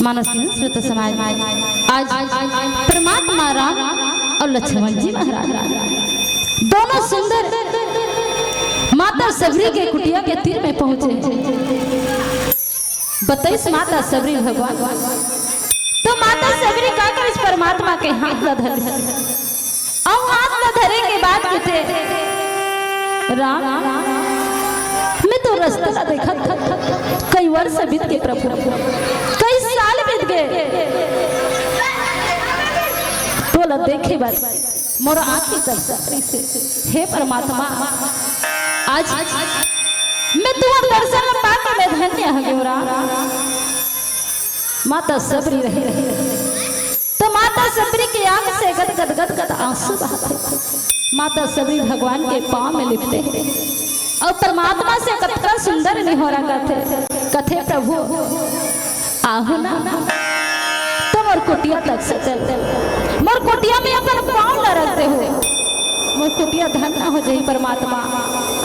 मानस श्रुत समाज आज परमात्मा राम और लक्ष्मण जी महाराज दोनों सुंदर माता सबरी के कुटिया के तीर में पहुंचे। 22 माता सबरी भगवान तो माता सबरी का कर इस परमात्मा के हाथ ला धर और हाथ ला धरे के बाद कहते राम मैं तो रास्ता ला देखा कई वर्ष बीत के प्रभु कई साल बीत गए तो ला देखे बात मोर आंखें दर्शन से हे परमात्मा आज मैं तुम्हारा दर्शन पाकर मैं धन्य हो गया। माता सबरी रही तो माता सबरी की आंख से गद गद गद गद आंसू बहते। माता सबरी भगवान के पांव में लिपटे और परमात्मा से कथा सुंदर नहीं हो रहा कथे प्रभु आहु ना तुम और कुटिया तक से चलते मोर कुटिया में अपन पांव न रखते हो मोर कुटिया धन्य हो जाई परमात्मा।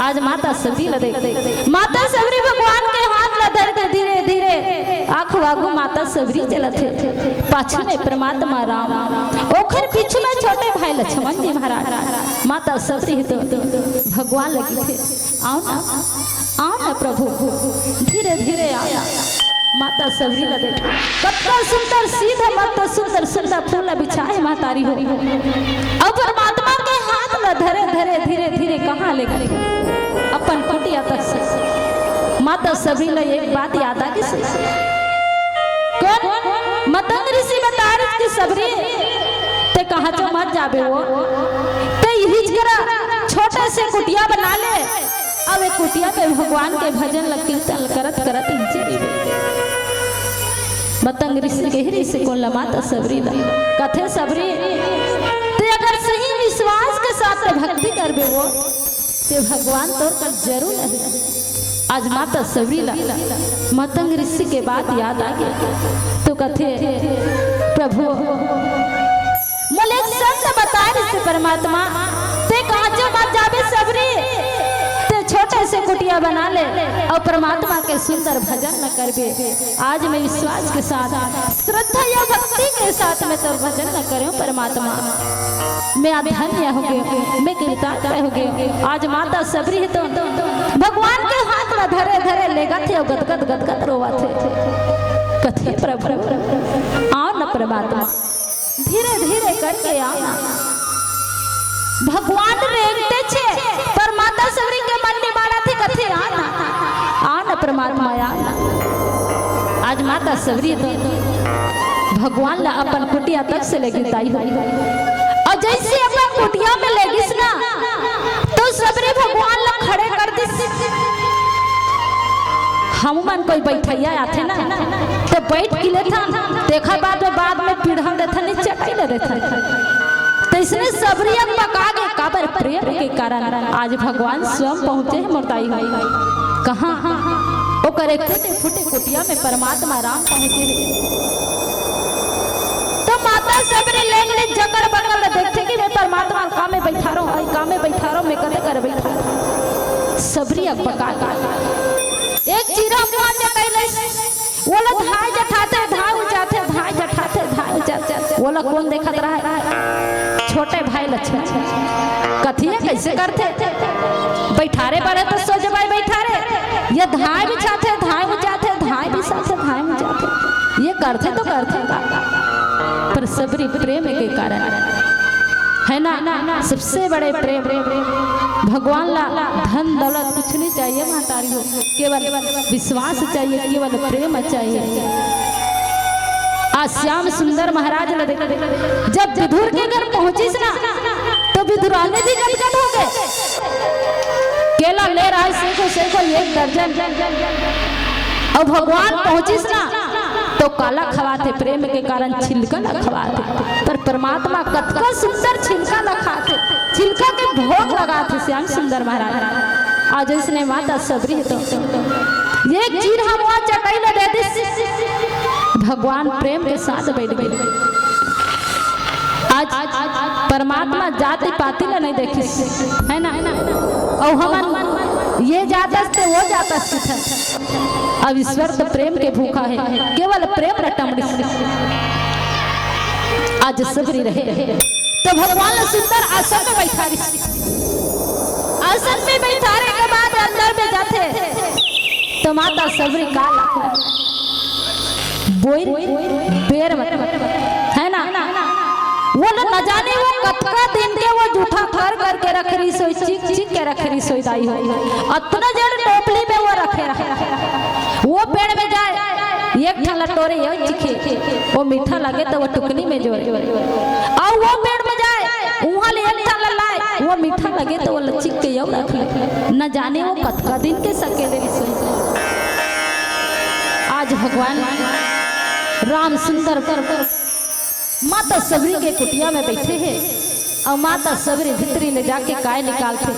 आज माता सबरी ला देख माता सबरी भगवान के हाथ ला धर के धीरे धीरे आंख वागू माता सबरी चलत है पाछू में परमात्मा राम ओखर पीछे में छोटे भाई लक्ष्मण जी महाराज। माता सबरी तो भगवान लगी थे आओ ना प्रभु धीरे धीरे आया। माता सबरी ला देख कतना सुंदर सीधा माता सुंदर सुंदर फूल बिछाए मातारी हो और परमात्मा के हाथ ला धरे धरे धीरे धीरे कहाँ ले गए अपन कुटिया तक से। माता सबरी ला एक बात याद आ गई कौन मतंग ऋषि बता रहे कि सबरी ते कहा जो मत जाबे वो ते हिज करा छोटे से कुटिया बना ले अब एक कुटिया पे भगवान के भजन ल कीर्तन करत करत हिंचे मतंग ऋषि के हृदय से कौन माता सबरी ला कथे सबरी ते अगर सही विश्वास के साथ भक्ति करबे वो ते भगवान तोर कर जरूर है। आज माता सबरी ला मतंग ऋषि के बात याद आ गया तो कथे प्रभु मोले संत बताए ऋषि परमात्मा ते कहा जो मत जाबे सबरी ते छोटे से कुटिया बना ले और परमात्मा के सुंदर भजन न करबे। आज मैं विश्वास के साथ श्रद्धा या भक्ति के साथ में तो भजन न करूं परमात्मा मैं धन्य हो गए मैं कृतज्ञ हो गए। आज माता सबरी है तो भगवान के हाथ में धरे धरे लेगा थे और गदगद गदगद रोवा थे कथे प्रभु आओ न परमात्मा धीरे धीरे करके आना भगवान रेंगते छे पर माता सबरी के मन में मारा थे कथे आना परमात्मा आना। आज माता सबरी तो भगवान ला अपन कुटिया तक से लेगी ताई हुई और जैसे अपन कुटिया में लेगिस ना तो सबरी भगवान ला खड़े कर दिस हम मन कोई बैठैया आथे ना तो बैठ गिले था देखा बाद में पीढ़ा देथा नहीं चटाई ले देथा तो इसने सबरी पका के काबर प्रेम के कारण आज भगवान स्वयं पहुंचे हैं मोरताई हुई कहाँ वो करे फुटे फुटे कुटिया में परमात्मा राम पहुंचे तो माता सबरी लेंगे जगड़ बगड़ देखते कि मैं परमात्मा काम में बैठा रहा मैं कदे कर बैठा सबरी पका एक चीरा मुआ चटाई वो लोग धाय जठाते वो लोग कौन देखत रहा है छोटे भाई लक्ष्मण कथिया कैसे करते बैठारे पड़े तो सो जब बैठारे ये धाय बिछाते धाय बिछाते ये करते तो करते पर सबरी प्रेम के कारण है ना सबसे बड़े प्रेम भगवान ला धन दौलत कुछ नहीं चाहिए महतारी हो केवल विश्वास चाहिए केवल प्रेम चाहिए। आज श्याम सुंदर महाराज ने जब विदुर के घर पहुंची ना तो विदुरानी भी गदगद हो गए केला ले रहा है सेको एक दर्जन और भगवान पहुंची ना तो काला खवाते प्रेम के कारण छिलका न खवाते पर परमात्मा कतका सुंदर छिलका न खाते छिलका के भोग लगाते श्याम सुंदर महाराज। आज इसने माता सबरी तो एक चीर हम वहां चटाई न दे दी भगवान प्रेम के साथ बैठ गए। आज परमात्मा जाति पाति ला नहीं देखी है ना और हम ये जाता से वो जाता था। अब ईश्वर तो प्रेम के भूखा है, केवल प्रेम रटमड़ी आज सबरी रहे। तो भगवान ने सुंदर आसन में बैठा रही, आसन में बैठाने के बाद अंदर में जाते तो माता सबरी काल बोई पैर में है ना, वो न जाने वो कतका दिन के वो जूठा कर करके रख रही सोई, चिक चिक के रख रही सोई दाई हो, अतना जड़ टोपली में वो रखे वो पेड़ में जाए एक ठला टोरे ये चिखे वो मीठा लगे तो वो टुकनी में जोरे, और वो पेड़ में जाए वहां ले एक ठला लाए वो मीठा लगे तो वो लचिक के यो रख ले, न जाने वो कतका दिन के सकेले सोई। आज भगवान राम सुंदर कर माता सबरी के कुटिया में बैठे हैं और माता सबरी भितरी ले जाके काय निकालते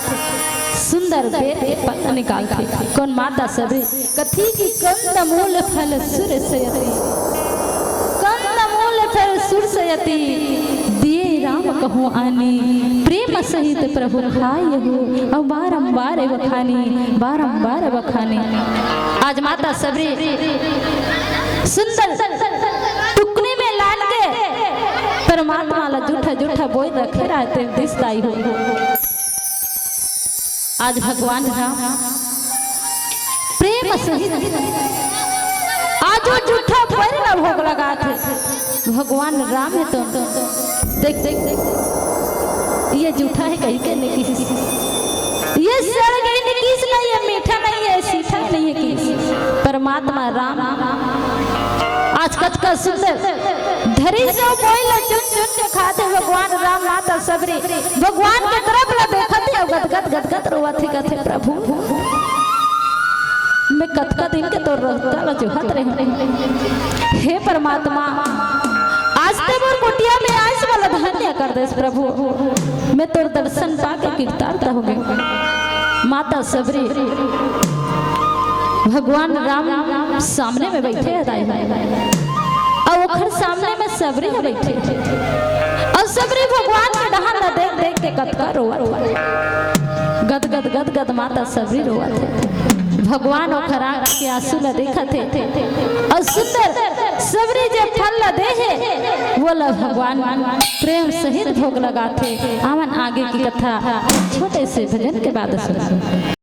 सुंदर बेर के पत्ता निकालते। कौन माता सबरी कथी की कंदमूल फल सुर सयति, कंदमूल फल सुर सयति दिए राम कहूँ आनी प्रेम सहित प्रभु खाए हो और बारंबार बखानी बारंबार बखानी। आज माता सबरी सुंदर टुकनी में लान के परमात्मा ला जूठा जूठा बोल रखे रहते दिसदाई हो। आज भगवान राम प्रेम सहित आज वो जूठा पर ना भोग लगा थे। भगवान राम है तो देख देख देख ये जूठा है कहीं के नहीं, ये सड़ गई निकीस नहीं है, मीठा नहीं है, सीठा नहीं है किस। परमात्मा राम आज कच का सुंदर धरी से कोई चुन चुन के खाते भगवान राम माता सबरी भगवान के तरफ ला देखते हो गदगद गदगद रोवत कथे प्रभु मैं कतका दिन के तो रहता ला जोहत रहे। हे परमात्मा आज ते मोर कुटिया में आइस वाला धन्य कर दे प्रभु, मैं तोर दर्शन पाके कृतार्थ हो गई। माता सबरी भगवान राम सामने में बैठे हैं दाई और ओखर सामने में सबरी है बैठे और सबरी भगवान के डहान न देख देख के कतका रोवा गद गद गद गद माता सबरी रोवा थे। भगवान ओखर आंख के आंसू न देखा थे और सुंदर सबरी जब फल न दे है वो ला भगवान प्रेम सहित भोग लगाते। आवन आगे की कथा छोटे से भजन के बाद सुना।